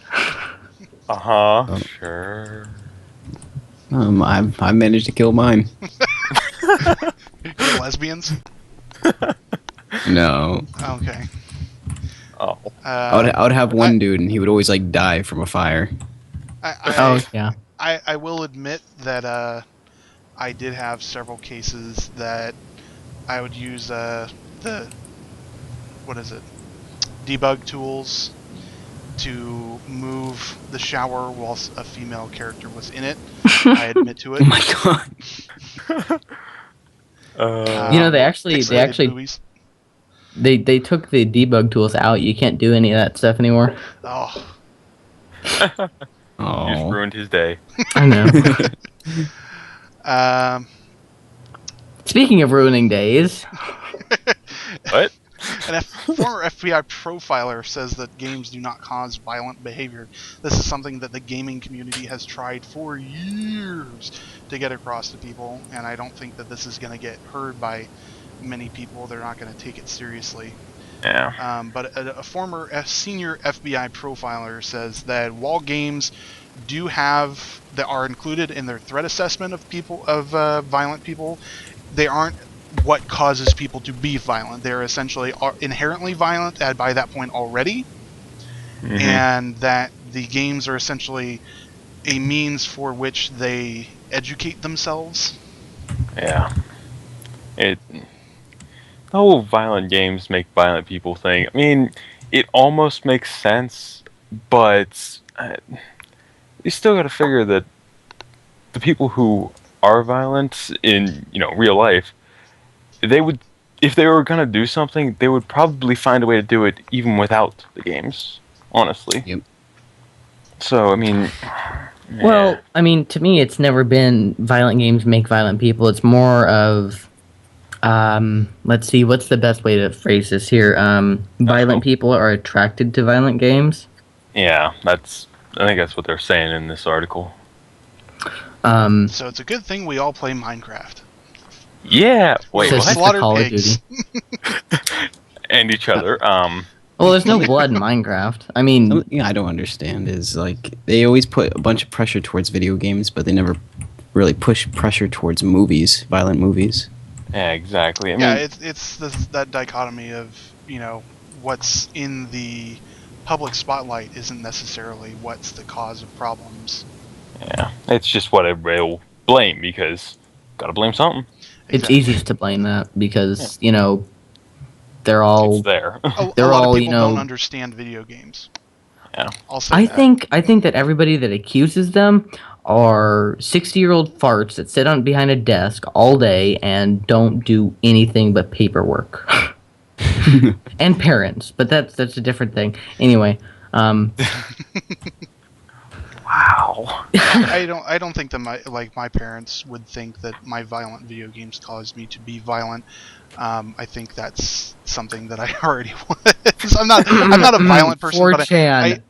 Sure. I managed to kill mine. Lesbians? No. Okay. Oh. I would have one dude, and he would always like die from a fire. Yeah. I will admit that I did have several cases that I would use debug tools to move the shower whilst a female character was in it. I admit to it. Oh my god. You know, they took the debug tools out. You can't do any of that stuff anymore. Oh. You just ruined his day. I know. Speaking of ruining days. What? Former FBI profiler says that games do not cause violent behavior. This is something that the gaming community has tried for years to get across to people, and I don't think that this is going to get heard by many people. They're not going to take it seriously. Yeah. But a senior FBI profiler says that while games that are included in their threat assessment of violent people, they aren't what causes people to be violent. They're essentially inherently violent by that point already, and that the games are essentially a means for which they educate themselves. Yeah. The whole violent games make violent people thing. I mean, it almost makes sense, but you still got to figure that the people who are violent in real life, they would, if they were gonna do something, they would probably find a way to do it even without the games. Honestly. Yep. So I mean, Well, I mean, to me, it's never been violent games make violent people. It's more of, let's see, what's the best way to phrase this here? Violent people are attracted to violent games. yeah, I think that's what they're saying in this article. So it's a good thing we all play Minecraft. Yeah. Wait, So We'll it's just what? the slaughter Call of pigs. And each other. Well, there's no blood in Minecraft. I mean, Something I don't understand is like they always put a bunch of pressure towards video games, but they never really push pressure towards movies, violent movies. Yeah, exactly. I Yeah, mean, it's that dichotomy of what's in the public spotlight isn't necessarily what's the cause of problems. yeah, it's just what everybody will blame because gotta blame something. it's Exactly. easiest to blame that because, they're all... It's there. A They're lot all, of people don't understand video games. Yeah. I'll say I that. think that everybody that accuses them are 60-year-old farts that sit on behind a desk all day and don't do anything but paperwork. And parents, but that's a different thing. Anyway, Wow. I don't think that my parents would think that my violent video games caused me to be violent. I think that's something that I already was. I'm not a violent person, but 4chan.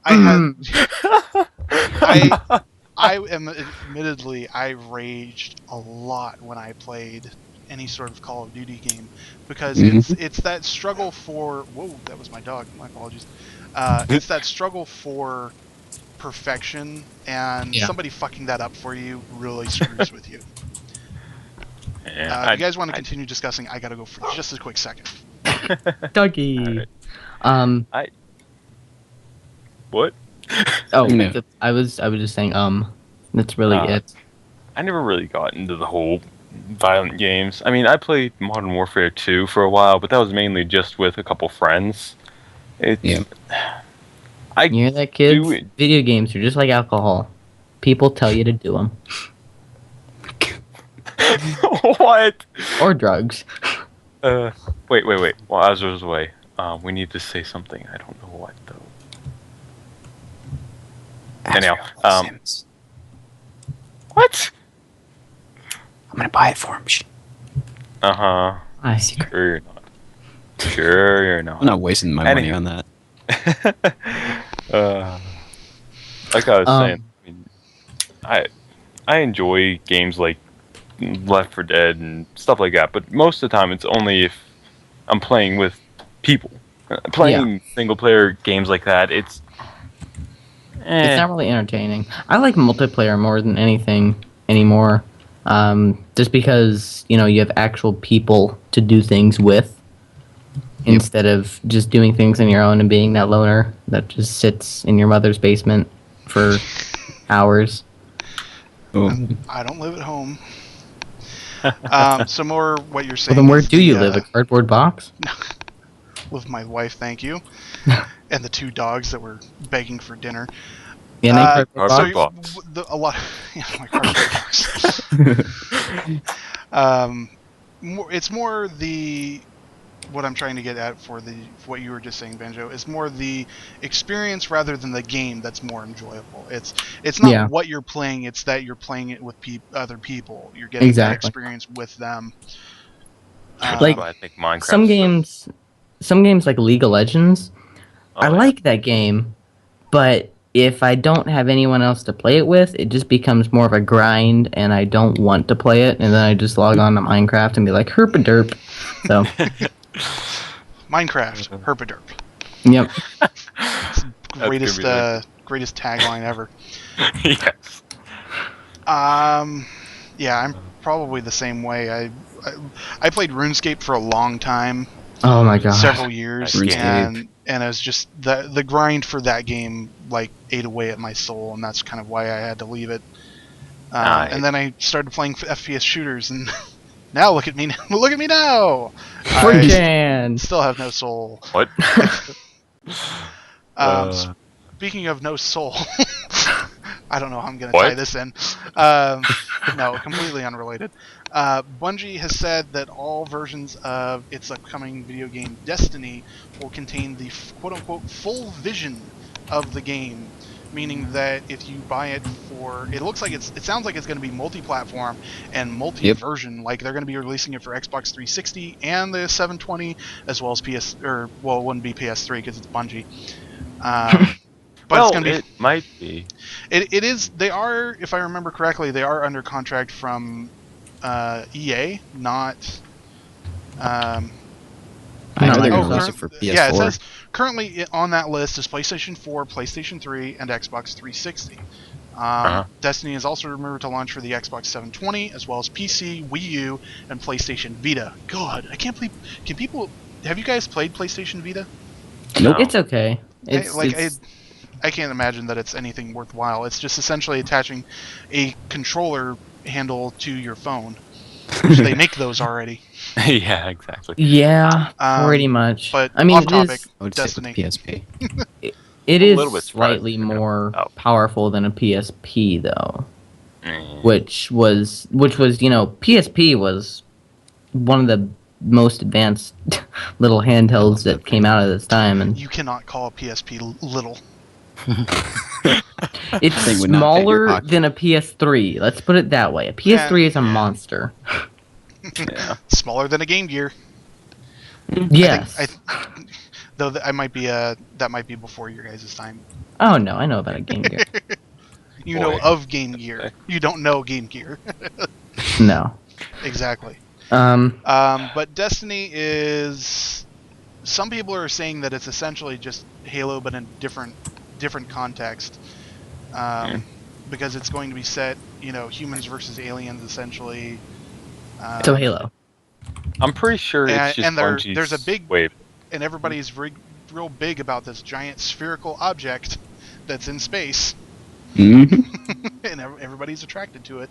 I am admittedly I raged a lot when I played any sort of Call of Duty game because it's that struggle for that was my dog, my apologies. It's that struggle for perfection, and somebody fucking that up for you really screws with you. Yeah, If you guys want to continue discussing, I gotta go for just a quick second. Dougie. What? Oh, No. I was just saying. That's really it. I never really got into the whole violent games. I mean, I played Modern Warfare 2 for a while, but that was mainly just with a couple friends. Yeah. You hear that, kids? Video games are just like alcohol. People tell you to do them. What? Or drugs. Wait. While Azra's away, we need to say something. I don't know what though. Anyhow, Sims. what? I'm gonna buy it for him. I Sure you're not. Sure you're not. I'm not wasting my money on that. Like I was saying, I enjoy games like Left 4 Dead and stuff like that, but most of the time it's only if I'm playing with people. Playing single player games like that, it's It's not really entertaining. I like multiplayer more than anything anymore. Just because, you have actual people to do things with. Instead of just doing things on your own and being that loner that just sits in your mother's basement for hours. Oh. I don't live at home. So more what you're saying. Well, then where is do you live? A cardboard box? With my wife, thank you, and the two dogs that were begging for dinner. Yeah, name cardboard box. So a lot. Yeah, my cardboard box. It's more the what I'm trying to get at for what you were just saying, Banjo, is more the experience rather than the game that's more enjoyable. It's not what you're playing; it's that you're playing it with other people. You're getting that experience with them. Like I think Minecraft. Some games like League of Legends, I like that game, but if I don't have anyone else to play it with, it just becomes more of a grind, and I don't want to play it, and then I just log on to Minecraft and be like, herpaderp. So. Minecraft, herpaderp. Yep. Greatest tagline ever. Yes. Yeah, I'm probably the same way. I played RuneScape for a long time. Oh my god. Several years, RuneScape. and it was just the grind for that game ate away at my soul, and that's kind of why I had to leave it. And then I started playing FPS shooters, and now look at me! Look at me now! I still have no soul. What? Speaking of no soul, I don't know how I'm going to What? tie this in. No, completely unrelated. Bungie has said that all versions of its upcoming video game Destiny will contain the quote-unquote full vision of the game, meaning that if you buy it for, it sounds like it's going to be multi-platform and multi-version. Like they're going to be releasing it for Xbox 360 and the 720, as well as it wouldn't be PS3 because it's Bungie. But well, it's going to be. It might be. It is. They are, if I remember correctly, they are under contract from EA, not. I know they're oh, going to use it for PS4. Yeah, it says currently on that list is PlayStation 4, PlayStation 3, and Xbox 360. Destiny is also rumored to launch for the Xbox 720, as well as PC, Wii U, and PlayStation Vita. God, I can't believe. Can people? Have you guys played PlayStation Vita? No. It's okay. I can't imagine that it's anything worthwhile. It's just essentially attaching a controller handle to your phone. Which they make those already. Yeah, exactly. Yeah, pretty much. But I mean, off topic, I would Destiny. stick with PSP. It A little bit is slightly surprised. more Oh. powerful than a PSP, though. Mm. Which was PSP was one of the most advanced little handhelds that came out at this time, and You cannot call a PSP little. it's Thing would not fit your smaller pocket. than a PS3. Let's put it that way. A PS3 is a monster. Yeah. Smaller than a Game Gear. Yes. Though that might be before your guys' time. Oh no, I know about a Game Gear. You Boy. know of Game Gear. You don't know Game Gear. No. Exactly. But Destiny is. Some people are saying that it's essentially just Halo, but in different context. Because it's going to be set, humans versus aliens, essentially. So Halo. I'm pretty sure it's just and Bungie's there's a big, way. and everybody's real big about this giant spherical object that's in space, Mm-hmm. and everybody's attracted to it.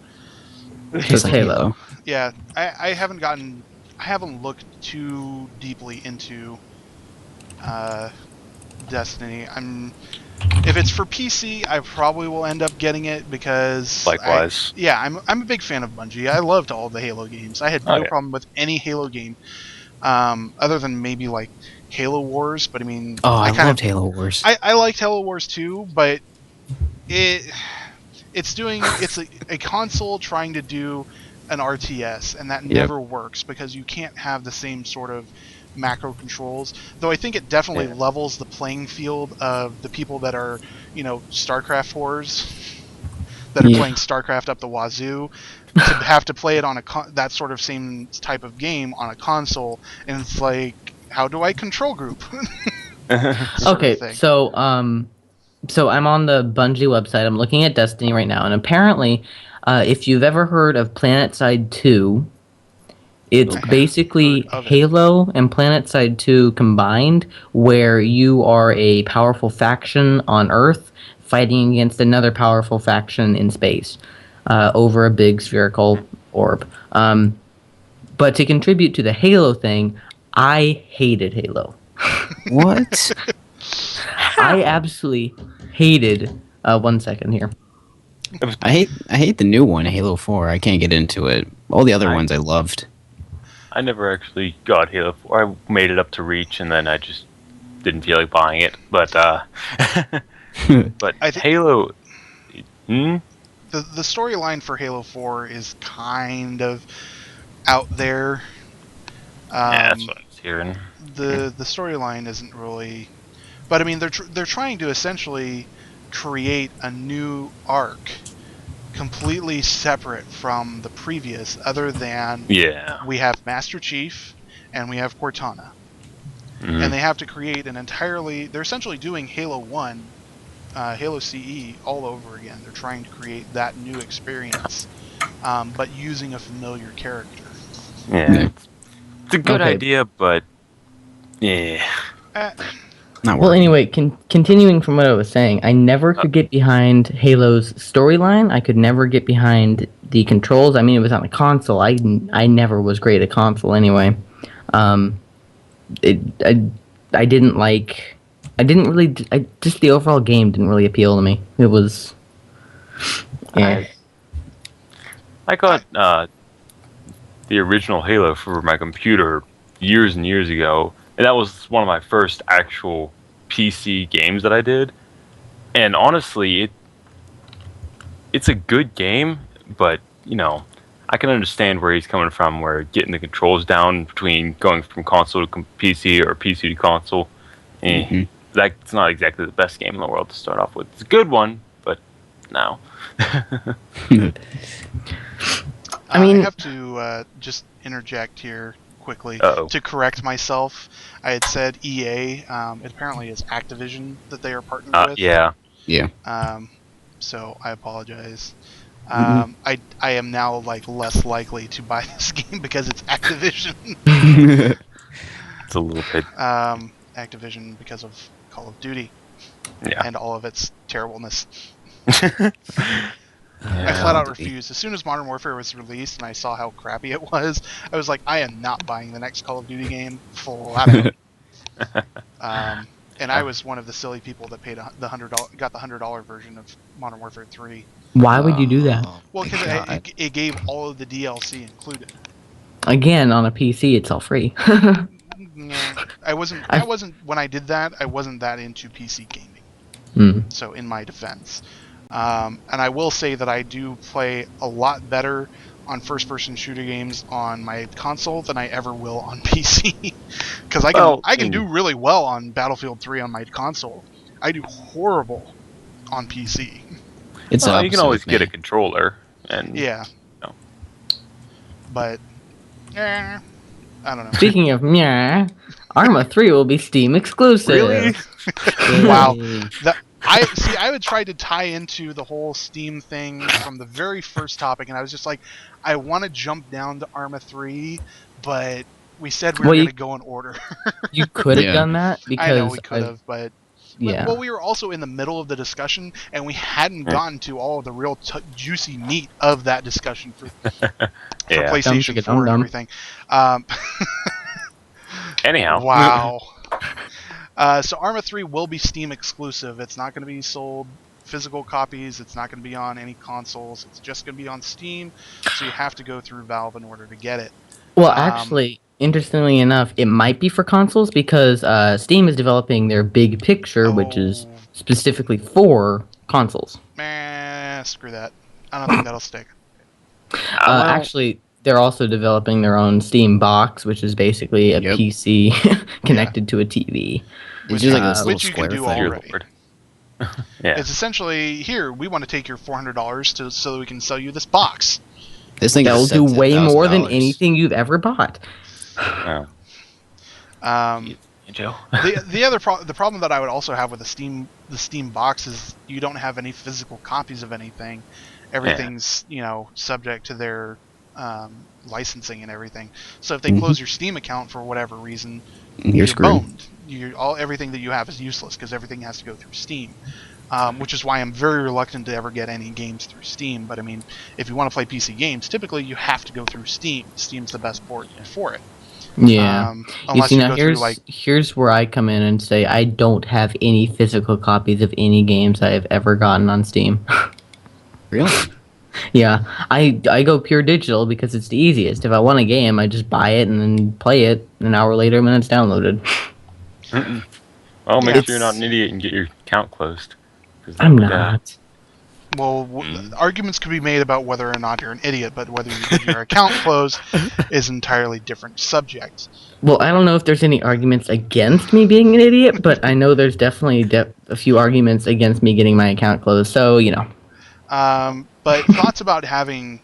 Just Halo. Yeah, I haven't looked too deeply into Destiny. If it's for PC, I probably will end up getting it because Likewise. I'm a big fan of Bungie. I loved all the Halo games. I had no yeah. problem with any Halo game, other than maybe like Halo Wars. But I mean, Oh, I kind loved Halo Wars. I liked Halo Wars too, but it's a console trying to do an RTS, and that never works because you can't have the same sort of macro controls. Though I think it definitely levels the playing field of the people that are, StarCraft whores that are playing StarCraft up the wazoo to have to play it on that sort of same type of game on a console, and it's like, how do I control group? Okay, so I'm on the Bungie website. I'm looking at Destiny right now, and apparently, if you've ever heard of PlanetSide 2, it's basically Halo and PlanetSide 2 combined, where you are a powerful faction on Earth fighting against another powerful faction in space over a big spherical orb. But to contribute to the Halo thing, I hated Halo. What? I absolutely hated. 1 second here. I hate the new one, Halo 4. I can't get into it. All the other ones I loved. I never actually got Halo 4. I made it up to Reach, and then I just didn't feel like buying it. But Halo. The storyline for Halo 4 is kind of out there. Yeah, that's what I was hearing. The storyline isn't really, but I mean they're trying to essentially create a new arc, completely separate from the previous, other than we have Master Chief and we have Cortana, and they have to create they're essentially doing Halo 1, Halo CE all over again. They're trying to create that new experience, but using a familiar character. Yeah. It's a good idea, but yeah. Well, anyway, continuing from what I was saying, I never could get behind Halo's storyline. I could never get behind the controls. I mean, it was on a console. I never was great at console anyway. I didn't like. I didn't really. Just the overall game didn't really appeal to me. It was. Yeah. I got the original Halo for my computer years and years ago, and that was one of my first actual PC games that I did. And honestly, it's a good game, but I can understand where he's coming from, where getting the controls down between going from console to PC or PC to console, that's not exactly the best game in the world to start off with. It's a good one, but no. I mean- I have to just interject here quickly Uh-oh. to correct myself. I had said EA. It apparently is Activision that they are partnered with. Yeah. Yeah. So I apologize. I am now less likely to buy this game because it's Activision. It's a little bit. Activision because of Call of Duty Yeah. and all of its terribleness. I flat out refused. As soon as Modern Warfare was released and I saw how crappy it was, I was like, I am not buying the next Call of Duty game. Flat out. And I was one of the silly people that paid got the $100 version of Modern Warfare 3. Why would you do that? Well, because it gave all of the DLC included. Again, on a PC, it's all free. Yeah, I wasn't when I did that. I wasn't that into PC gaming. So, in my defense, and I will say that I do play a lot better on first-person shooter games on my console than I ever will on PC. Because I can do really well on Battlefield 3 on my console. I do horrible on PC. It's you can always get a controller, and Yeah. But, I don't know. Speaking of Arma 3 will be Steam exclusive. Really? Wow. I would try to tie into the whole Steam thing from the very first topic, and I was just like, I want to jump down to Arma 3, but we said we were going to go in order. You could have done that because I know we could have, but yeah. Well, we were also in the middle of the discussion, and we hadn't gotten to all of the real juicy meat of that discussion for PlayStation 4 and everything. Anyhow. Wow. So Arma 3 will be Steam exclusive. It's not going to be sold physical copies. It's not going to be on any consoles. It's just going to be on Steam. So you have to go through Valve in order to get it. Well, actually, interestingly enough, it might be for consoles because Steam is developing their Big Picture, which is specifically for consoles. Screw that. I don't think that'll stick. Actually, they're also developing their own Steam box, which is basically a PC connected to a TV. Which, just like this little which you can do square thing. already. Yeah. It's essentially, here, we want to take your $400 so that we can sell you this box. This thing That'll is do way more than $1,000. anything you've ever bought. Oh. Joe. The problem that I would also have with the Steam box is you don't have any physical copies of anything. Everything's subject to their licensing and everything. So if they close your Steam account for whatever reason, You're screwed. boned. Everything that you have is useless because everything has to go through Steam. Which is why I'm very reluctant to ever get any games through Steam. But I mean, if you want to play PC games, typically you have to go through Steam. Steam's the best port for it. Yeah. You Unless see, you now go through here's where I come in and say I don't have any physical copies of any games I have ever gotten on Steam. Really? Yeah, I go pure digital because it's the easiest. If I want a game, I just buy it and then play it an hour later when it's downloaded. Well, make sure you're not an idiot and get your account closed. I'm not. Well, arguments could be made about whether or not you're an idiot, but whether you get your account closed is an entirely different subject. Well, I don't know if there's any arguments against me being an idiot, but I know there's definitely a few arguments against me getting my account closed, so, But thoughts about having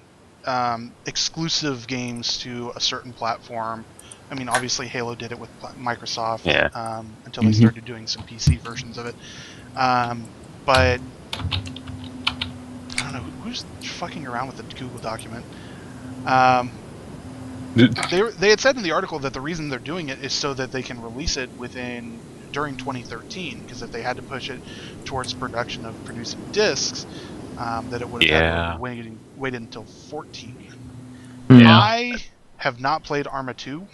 exclusive games to a certain platform. I mean, obviously Halo did it with Microsoft until they started doing some PC versions of it. But I don't know who's fucking around with the Google document. They had said in the article that the reason they're doing it is so that they can release it during 2013, because if they had to push it towards production of producing discs, that it would have had to waited until 14. Yeah. I have not played Arma 2.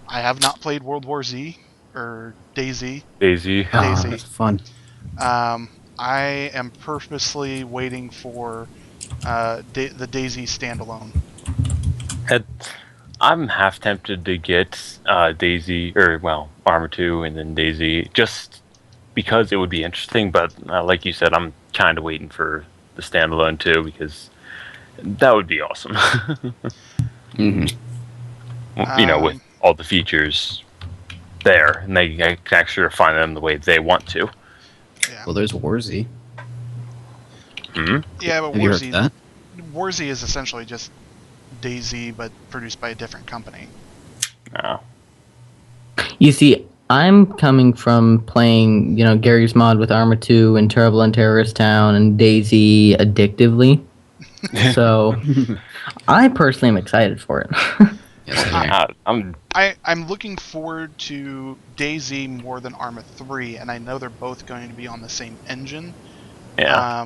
I have not played World War Z or DayZ. Daisy. Oh, that's fun. I am purposely waiting for the DayZ standalone. I'm half tempted to get DayZ, or well, Arma 2 and then DayZ, just because it would be interesting. But like you said, I'm kind of waiting for the standalone too, because that would be awesome. Mm-hmm. With all the features there, and they can actually refine them the way they want to. Yeah. Well, there's Warzy. Hmm? Yeah, but Have you heard of that? Warzy is essentially just DayZ, but produced by a different company. No. You see, I'm coming from playing, Gary's mod with Arma 2 and Terrible and Terrorist Town and DayZ addictively. So, I personally am excited for it. Yes, I'm looking forward to DayZ more than Arma 3, and I know they're both going to be on the same engine. Yeah.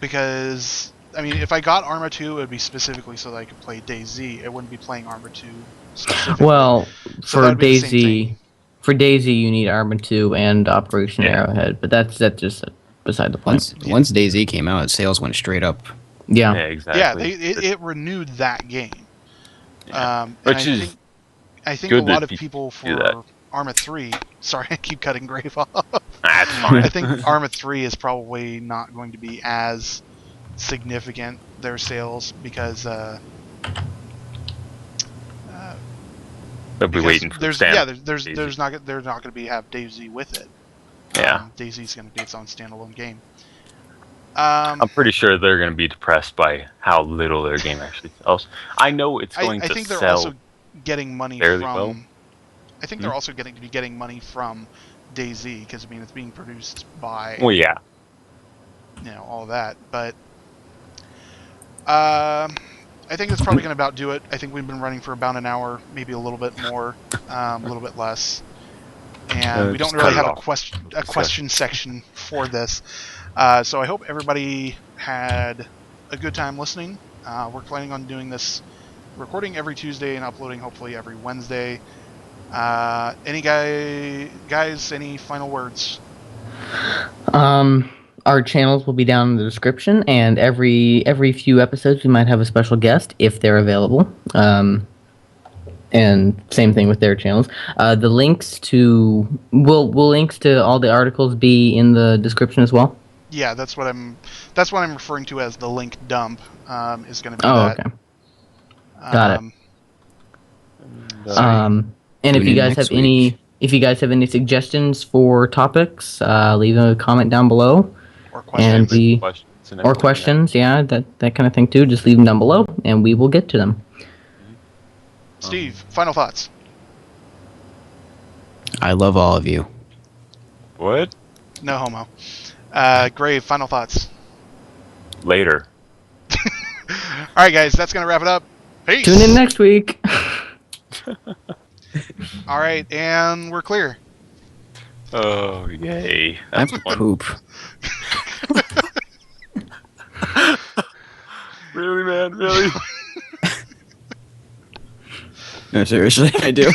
Because, I mean, if I got Arma 2, it would be specifically so that I could play DayZ. It wouldn't be playing Arma 2 specifically. Well, So that'd be the same thing. for DayZ, you need Arma 2 and Operation Yeah. Arrowhead, but that's just beside the point. once DayZ came out, sales went straight up. Yeah. Yeah, exactly. Yeah, it renewed that game. Yeah. And Which is I think good a lot that of people do that. for Arma 3. Sorry, I keep cutting Grave off. That's fine. I think Arma 3 is probably not going to be as significant, their sales, because They'll be waiting for there's the they're not going to be have DayZ with it. Yeah. DayZ's going to be its own standalone game. I'm pretty sure they're going to be depressed by how little their game actually sells. I know it's going I to think they're sell also getting money fairly from. well. I think they're also getting money from DayZ, because I mean it's being produced by Well, yeah. all that. But I think that's probably going to about do it. I think we've been running for about an hour, maybe a little bit more, a little bit less, and we don't just really cut it have off. a question section for this. So I hope everybody had a good time listening. We're planning on doing this, recording every Tuesday and uploading hopefully every Wednesday. Any guys, any final words? Our channels will be down in the description, and every few episodes we might have a special guest if they're available. And same thing with their channels. The links to links to all the articles be in the description as well? Yeah, that's what I'm referring to as the link dump. Is going to be that. Okay. Got it. And if you guys have any suggestions for topics, leave a comment down below. Or questions. Questions, yeah, that kind of thing too. Just leave them down below, and we will get to them. Steve, final thoughts. I love all of you. What? No homo. Grave, final thoughts. Later. All right, guys, that's going to wrap it up. Peace. Tune in next week. All right, and we're clear. Oh, yay. I have That's to fun. poop. Really, man? Really? No, seriously, I do.